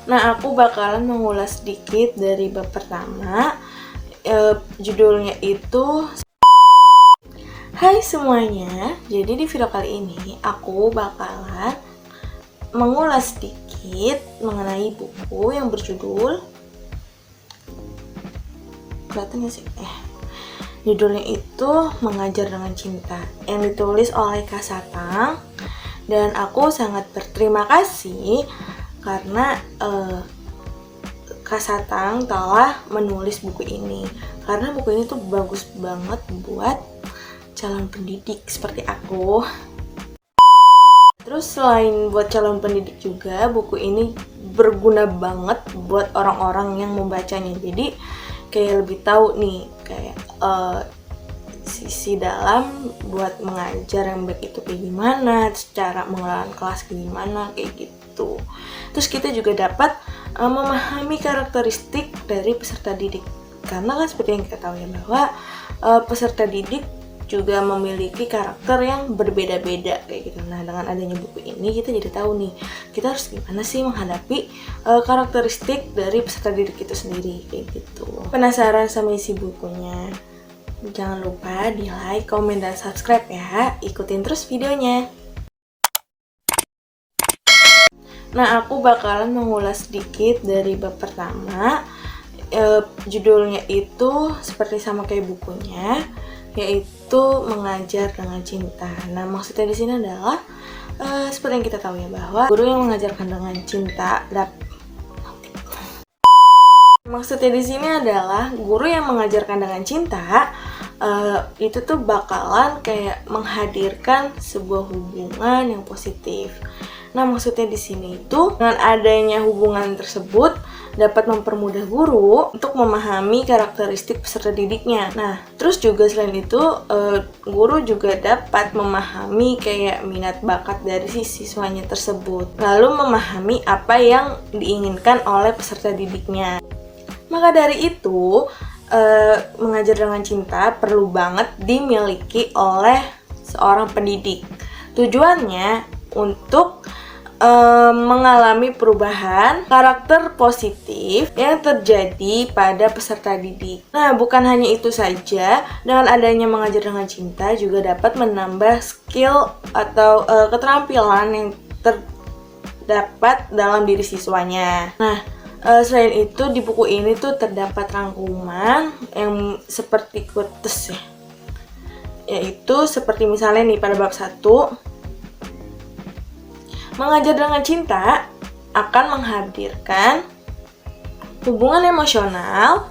Nah, aku bakalan mengulas sedikit dari bab pertama. Judulnya itu Hai semuanya. Jadi di video kali ini aku bakalan mengulas sedikit mengenai buku yang berjudul kelihatan gak sih? Judulnya itu Mengajar dengan Cinta yang ditulis oleh Kak Satang. Dan aku sangat berterima kasih karena Kak Satang telah menulis buku ini. Karena buku ini tuh bagus banget buat calon pendidik seperti aku. Terus selain buat calon pendidik juga, buku ini berguna banget buat orang-orang yang membacanya. Jadi kayak lebih tahu nih kayak sisi dalam buat mengajar yang baik itu kayak gimana, cara mengelola kelas kayak gimana, kayak gitu. Terus kita juga dapat memahami karakteristik dari peserta didik. Karena kan seperti yang kita tahu ya bahwa peserta didik juga memiliki karakter yang berbeda-beda kayak gitu. Nah, dengan adanya buku ini kita jadi tahu nih, kita harus gimana sih menghadapi karakteristik dari peserta didik itu sendiri kayak gitu. Penasaran sama isi bukunya? Jangan lupa di like, komen, dan subscribe ya. Ikutin terus videonya. Nah, aku bakalan mengulas sedikit dari bab pertama. Judulnya itu seperti sama kayak bukunya, yaitu Mengajar dengan Cinta. Nah, maksudnya di sini adalah seperti yang kita tahu ya bahwa guru yang mengajarkan dengan cinta. Maksudnya di sini adalah guru yang mengajarkan dengan cinta itu tuh bakalan kayak menghadirkan sebuah hubungan yang positif. Nah, maksudnya di sini itu dengan adanya hubungan tersebut dapat mempermudah guru untuk memahami karakteristik peserta didiknya. Nah, terus juga selain itu guru juga dapat memahami kayak minat bakat dari si siswanya tersebut, lalu memahami apa yang diinginkan oleh peserta didiknya. Maka dari itu, mengajar dengan cinta perlu banget dimiliki oleh seorang pendidik. Tujuannya untuk mengalami perubahan karakter positif yang terjadi pada peserta didik. Nah, bukan hanya itu saja, dengan adanya mengajar dengan cinta juga dapat menambah skill atau keterampilan yang terdapat dalam diri siswanya. Nah, selain itu di buku ini tuh terdapat rangkuman yang seperti quotes ya. Yaitu seperti misalnya nih pada bab 1, mengajar dengan cinta akan menghadirkan hubungan emosional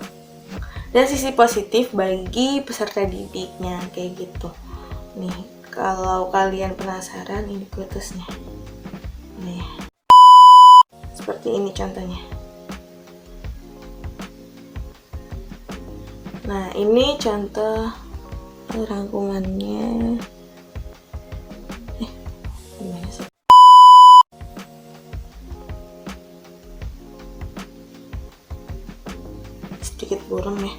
dan sisi positif bagi peserta didiknya kayak gitu. Nih, kalau kalian penasaran ini quotesnya. Nih. Seperti ini contohnya. Nah, ini contoh rangkumannya. Gimana sih? Sedikit burung ya.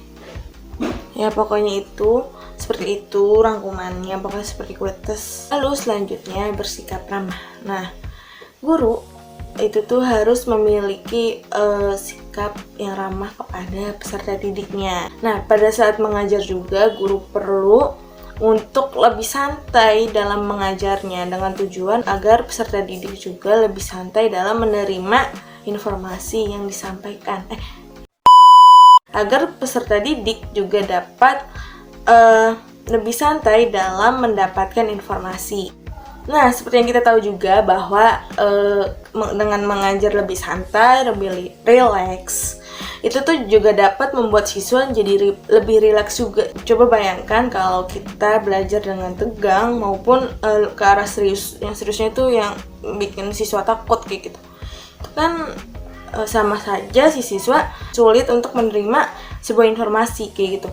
Ya, pokoknya itu seperti itu rangkumannya, pokoknya seperti quotes. Lalu selanjutnya bersikap ramah. Nah, guru itu tuh harus memiliki sikap yang ramah kepada peserta didiknya. Nah, pada saat mengajar juga guru perlu untuk lebih santai dalam mengajarnya dengan tujuan agar peserta didik juga lebih santai dalam menerima informasi yang disampaikan. Agar peserta didik juga dapat lebih santai dalam mendapatkan informasi. Nah, seperti yang kita tahu juga bahwa dengan mengajar lebih santai, lebih rileks, itu tuh juga dapat membuat siswa jadi lebih rileks juga. Coba bayangkan kalau kita belajar dengan tegang maupun ke arah serius. Yang seriusnya itu yang bikin siswa takut kayak gitu. Itu kan sama saja si siswa sulit untuk menerima sebuah informasi kayak gitu.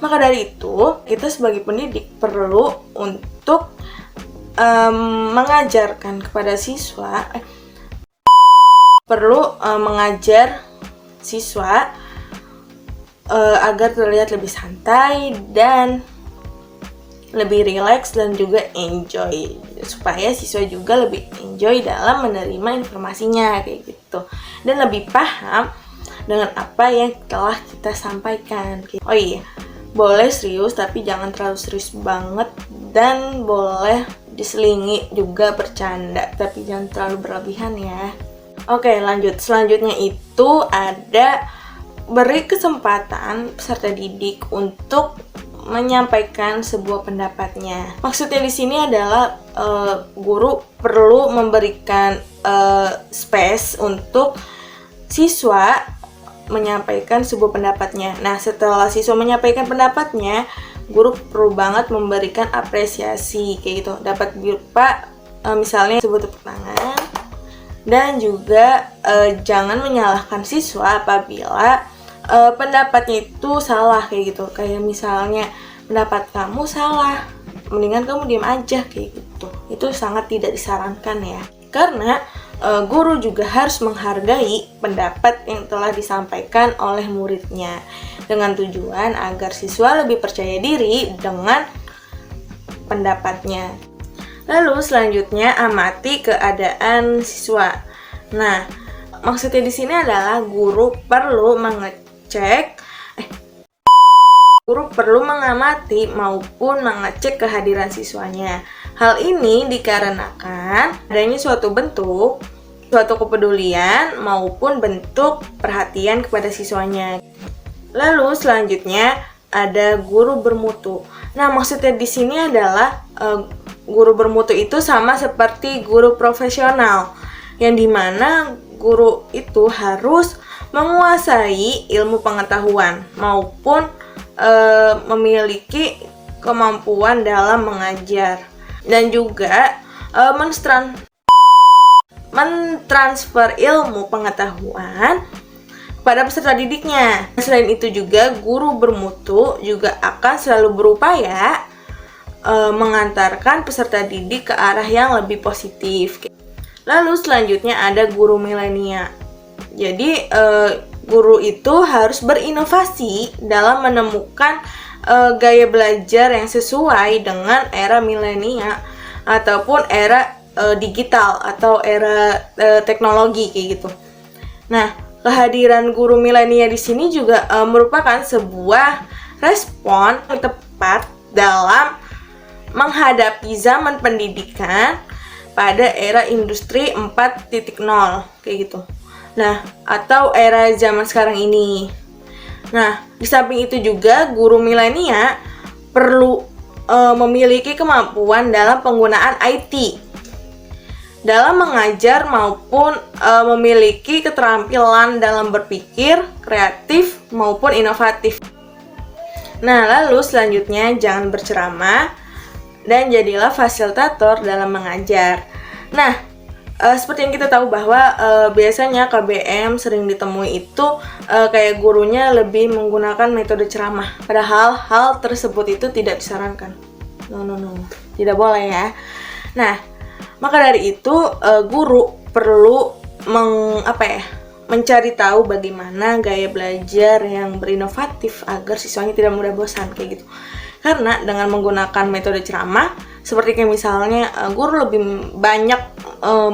Maka dari itu, kita sebagai pendidik perlu untuk mengajarkan kepada siswa, mengajar siswa agar terlihat lebih santai dan lebih rileks dan juga enjoy, supaya siswa juga lebih enjoy dalam menerima informasinya kayak gitu. gitu, dan lebih paham dengan apa yang telah kita sampaikan. Oh iya, boleh serius tapi jangan terlalu serius banget, dan boleh diselingi juga bercanda tapi jangan terlalu berlebihan ya. Oke, lanjut. Selanjutnya itu ada beri kesempatan peserta didik untuk menyampaikan sebuah pendapatnya. Maksudnya di sini adalah guru perlu memberikan space untuk siswa menyampaikan sebuah pendapatnya. Nah, setelah siswa menyampaikan pendapatnya, guru perlu banget memberikan apresiasi kayak gitu. Dapat berupa misalnya sebuah tepuk tangan, dan juga jangan menyalahkan siswa apabila pendapatnya itu salah kayak gitu. Kayak misalnya pendapat kamu salah, mendingan kamu diam aja kayak gitu. Itu sangat tidak disarankan ya. Karena guru juga harus menghargai pendapat yang telah disampaikan oleh muridnya dengan tujuan agar siswa lebih percaya diri dengan pendapatnya. Lalu selanjutnya amati keadaan siswa. Nah, maksudnya di sini adalah guru perlu mengamati maupun mengecek kehadiran siswanya. Hal ini dikarenakan adanya suatu kepedulian maupun bentuk perhatian kepada siswanya. Lalu selanjutnya ada guru bermutu. Nah, maksudnya di sini adalah guru bermutu itu sama seperti guru profesional, yang dimana guru itu harus menguasai ilmu pengetahuan maupun memiliki kemampuan dalam mengajar, dan juga mentransfer ilmu pengetahuan pada peserta didiknya. Selain itu juga guru bermutu juga akan selalu berupaya mengantarkan peserta didik ke arah yang lebih positif. Lalu selanjutnya ada guru milenial. Jadi guru itu harus berinovasi dalam menemukan gaya belajar yang sesuai dengan era milenial ataupun era digital atau era teknologi kayak gitu. Nah, kehadiran guru milenial di sini juga merupakan sebuah respon yang tepat dalam menghadapi zaman pendidikan pada era industri 4.0 kayak gitu. Nah, atau era zaman sekarang ini. Nah, di samping itu juga guru milenial perlu memiliki kemampuan dalam penggunaan IT dalam mengajar maupun memiliki keterampilan dalam berpikir, kreatif maupun inovatif. Nah, lalu selanjutnya jangan berceramah dan jadilah fasilitator dalam mengajar. Nah, seperti yang kita tahu bahwa biasanya KBM sering ditemui itu kayak gurunya lebih menggunakan metode ceramah, padahal hal tersebut itu tidak disarankan. No, tidak boleh ya. Nah, maka dari itu guru perlu mencari tahu bagaimana gaya belajar yang berinovatif agar siswanya tidak mudah bosan kayak gitu. Karena dengan menggunakan metode ceramah, seperti kayak misalnya guru lebih banyak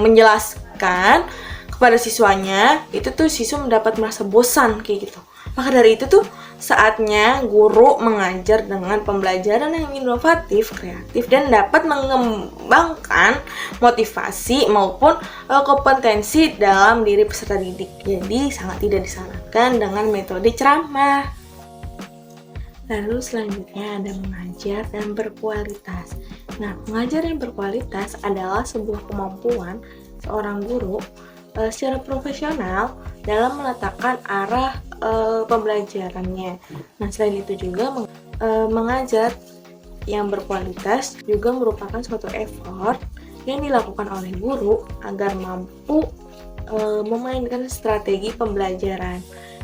menjelaskan kepada siswanya, itu tuh siswa mendapat merasa bosan kayak gitu. Maka dari itu tuh saatnya guru mengajar dengan pembelajaran yang inovatif, kreatif, dan dapat mengembangkan motivasi maupun kompetensi dalam diri peserta didik. Jadi sangat tidak disarankan dengan metode ceramah. Lalu selanjutnya ada mengajar dan berkualitas. Nah, mengajar yang berkualitas adalah sebuah kemampuan seorang guru secara profesional dalam meletakkan arah pembelajarannya. Nah, selain itu juga mengajar yang berkualitas juga merupakan suatu effort yang dilakukan oleh guru agar mampu memainkan strategi pembelajaran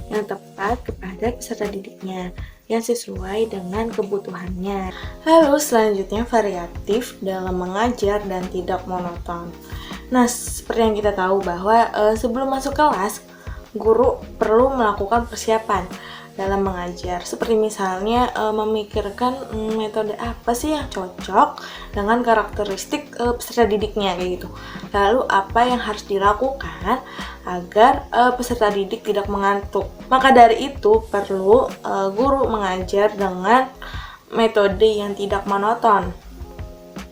yang tepat kepada peserta didiknya yang sesuai dengan kebutuhannya. Lalu selanjutnya variatif dalam mengajar dan tidak monoton. Nah, seperti yang kita tahu bahwa sebelum masuk kelas, guru perlu melakukan persiapan dalam mengajar. Seperti misalnya memikirkan metode apa sih yang cocok dengan karakteristik peserta didiknya kayak gitu. Lalu apa yang harus dilakukan agar peserta didik tidak mengantuk. Maka dari itu perlu guru mengajar dengan metode yang tidak monoton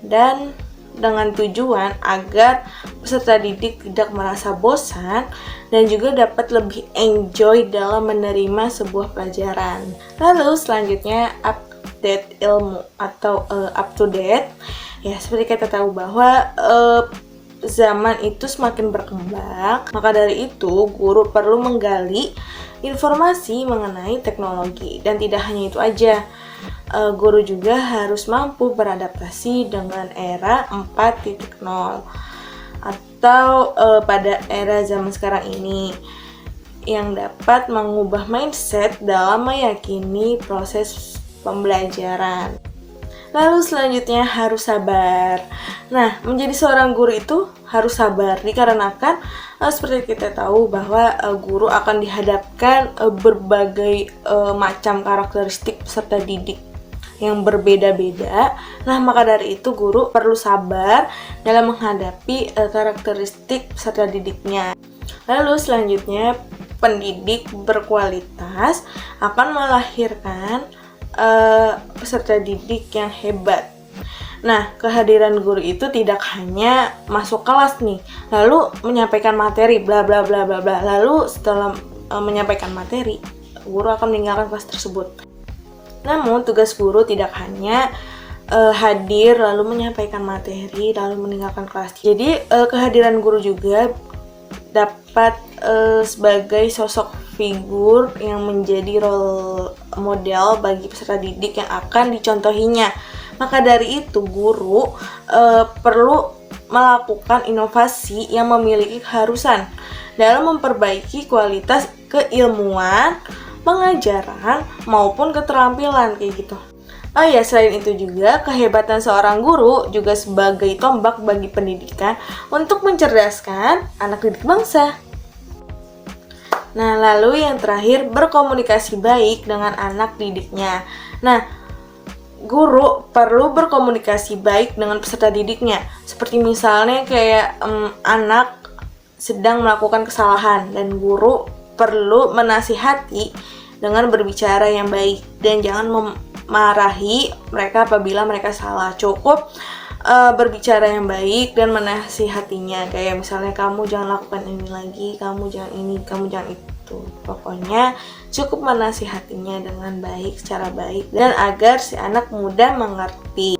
dan dengan tujuan agar peserta didik tidak merasa bosan dan juga dapat lebih enjoy dalam menerima sebuah pelajaran. Lalu selanjutnya update ilmu atau up to date. Ya, seperti kita tahu bahwa zaman itu semakin berkembang, maka dari itu guru perlu menggali informasi mengenai teknologi. Dan tidak hanya itu aja, guru juga harus mampu beradaptasi dengan era 4.0 atau pada era zaman sekarang ini yang dapat mengubah mindset dalam meyakini proses pembelajaran. Lalu selanjutnya harus sabar. Nah, menjadi seorang guru itu harus sabar dikarenakan seperti kita tahu bahwa guru akan dihadapkan berbagai macam karakteristik peserta didik yang berbeda-beda. Nah, maka dari itu guru perlu sabar dalam menghadapi karakteristik peserta didiknya. Lalu selanjutnya, pendidik berkualitas akan melahirkan peserta didik yang hebat. Nah, kehadiran guru itu tidak hanya masuk kelas nih, lalu menyampaikan materi bla bla bla bla bla. Lalu setelah menyampaikan materi, guru akan meninggalkan kelas tersebut. Namun, tugas guru tidak hanya hadir lalu menyampaikan materi lalu meninggalkan kelas. Jadi, kehadiran guru juga dapat sebagai sosok figur yang menjadi role model bagi peserta didik yang akan dicontohinya. Maka dari itu, guru perlu melakukan inovasi yang memiliki keharusan dalam memperbaiki kualitas keilmuan, pengajaran, maupun keterampilan kayak gitu. Oh ya, selain itu juga, kehebatan seorang guru juga sebagai tombak bagi pendidikan untuk mencerdaskan anak didik bangsa. Nah, lalu yang terakhir, berkomunikasi baik dengan anak didiknya. Nah, guru perlu berkomunikasi baik dengan peserta didiknya. Seperti misalnya kayak anak sedang melakukan kesalahan dan guru perlu menasihati dengan berbicara yang baik dan jangan memarahi mereka apabila mereka salah. Cukup berbicara yang baik dan menasihatinya, kayak misalnya kamu jangan lakukan ini lagi, kamu jangan ini, kamu jangan itu. Pokoknya cukup menasihatinya dengan baik, secara baik, dan agar si anak mudah mengerti.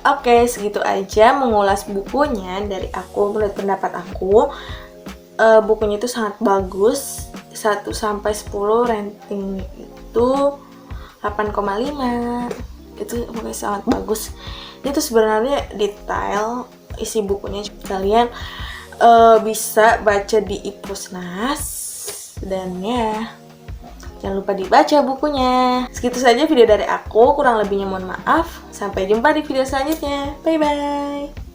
Oke, segitu aja mengulas bukunya dari aku. Menurut pendapat aku, bukunya itu sangat bagus. 1-10 rating itu 8,5. Itu pokoknya sangat bagus. Itu sebenarnya detail isi bukunya. Kalian bisa baca di Ipusnas, dan ya jangan lupa dibaca bukunya. Segitu saja video dari aku, kurang lebihnya mohon maaf. Sampai jumpa di video selanjutnya. Bye bye.